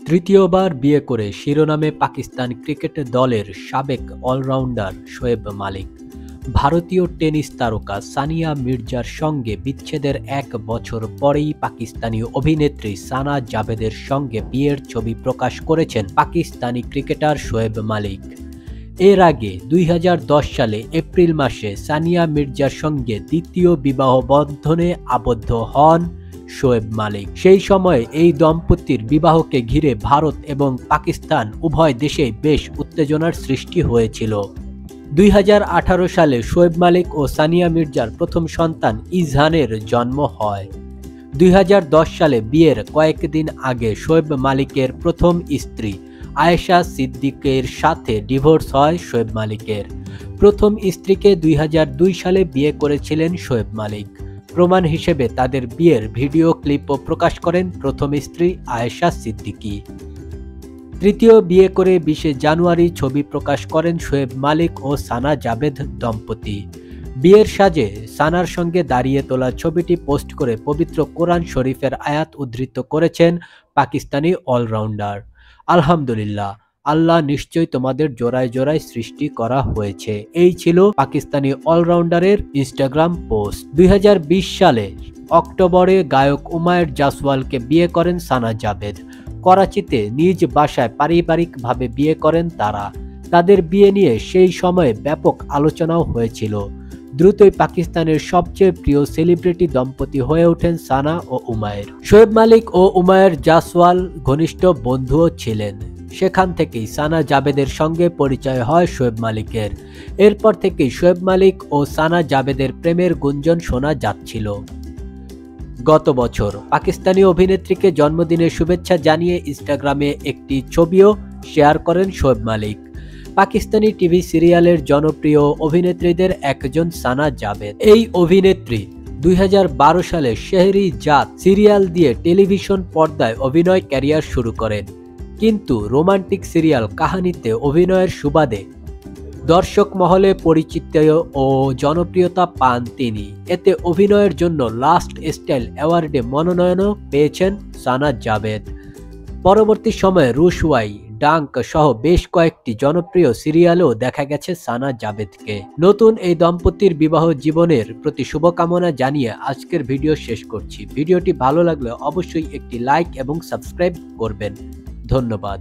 তৃতীয়বার বিয়ে করে শিরোনামে পাকিস্তান ক্রিকেট দলের সাবেক অলরাউন্ডার শোয়েব মালিক। ভারতীয় টেনিস তারকা সানিয়া মির্জার সঙ্গে বিচ্ছেদের ১ বছর পরেই পাকিস্তানি অভিনেত্রী সানা জাভেদের সঙ্গে বিয়ের ছবি প্রকাশ করেছেন পাকিস্তানি ক্রিকেটার শোয়েব মালিক। এর আগে ২০১০ সালে এপ্রিল মাসে সানিয়া মির্জার সঙ্গে দ্বিতীয় বিবাহ বন্ধনে আবদ্ধ হন শোয়েব মালিক। সেই সময় এই দম্পতির বিবাহকে ঘিরে ভারত এবং পাকিস্তান উভয় দেশেই বেশ উত্তেজনার সৃষ্টি হয়েছিল। ২০১৮ সালে শোয়েব মালিক ও সানিয়া মির্জার প্রথম সন্তান ইজহানের জন্ম হয়। ২০১০ সালে বিয়ের কয়েকদিন আগে শোয়েব মালিকের প্রথম স্ত্রী আয়েশা সিদ্দিকের সাথে ডিভোর্স হয় শোয়েব মালিকের। প্রথম স্ত্রীকে ২০০২ সালে বিয়ে করেছিলেন শোয়েব মালিক। প্রমাণ হিসেবে তাদের বিয়ের ভিডিও ক্লিপও প্রকাশ করেন প্রথম স্ত্রী আয়েশা সিদ্দিকী। তৃতীয় বিয়ে করে ২০ জানুয়ারি ছবি প্রকাশ করেন শোয়েব মালিক ও সানা জাভেদ দম্পতি। বিয়ের সাজে সানার সঙ্গে দাঁড়িয়ে তোলা ছবিটি পোস্ট করে পবিত্র কোরআন শরীফের আয়াত উদ্ধৃত করেছেন পাকিস্তানি অলরাউন্ডার। আলহামদুলিল্লাহ, আল্লাহ নিশ্চয়ই তোমাদের জোড়ায় জোড়ায় সৃষ্টি করা হয়েছে। এই ছিল পাকিস্তানি অলরাউন্ডারের ইনস্টাগ্রাম পোস্ট। ২০২০ সালে অক্টোবরে গায়ক উমায়ের জাসওয়ালকে বিয়ে করেন সানা জাভেদ। করাচিতে নিজ বাসায় পারিবারিকভাবে বিয়ে করেন তারা। তাদের বিয়ে নিয়ে সেই সময়ে ব্যাপক আলোচনাও হয়েছিল। দ্রুতই পাকিস্তানের সবচেয়ে প্রিয় সেলিব্রিটি দম্পতি হয়ে ওঠেন সানা ও উমায়ের। শোয়েব মালিক ও উমায়ের জাসওয়াল ঘনিষ্ঠ বন্ধুও ছিলেন। সেখান থেকেই সানা জাভেদের সঙ্গে পরিচয় হয় শোয়েব মালিকের। এরপর থেকেই শোয়েব মালিক ও সানা জাভেদের প্রেমের গুঞ্জন শোনা যাচ্ছিল। গত বছর পাকিস্তানি অভিনেত্রীকে জন্মদিনের শুভেচ্ছা জানিয়ে ইনস্টাগ্রামে একটি ছবিও শেয়ার করেন শোয়েব মালিক। পাকিস্তানি টিভি সিরিয়ালের জনপ্রিয় অভিনেত্রীদের একজন সানা জাভেদ। এই অভিনেত্রী ২০১২ সালে শেহরি জাত সিরিয়াল দিয়ে টেলিভিশন পর্দায় অভিনয় ক্যারিয়ার শুরু করেন। কিন্তু রোমান্টিক সিরিয়াল কাহানিতে অভিনয়ের সুবাদে দর্শক মহলে পরিচিত ও জনপ্রিয়তা পান তিনি। এতে অভিনয়ের জন্য লাস্ট স্টাইল অ্যাওয়ার্ডে মনোনয়নও পেয়েছেন সানা জাভেদ। পরবর্তী সময়ে রুশওয়াই, ডাঙ্ক সহ বেশ কয়েকটি জনপ্রিয় সিরিয়ালেও দেখা গেছে সানা জাভেদকে। নতুন এই দম্পতির বিবাহ জীবনের প্রতি শুভকামনা জানিয়ে আজকের ভিডিও শেষ করছি। ভিডিওটি ভালো লাগলে অবশ্যই একটি লাইক এবং সাবস্ক্রাইব করবেন। ধন্যবাদ।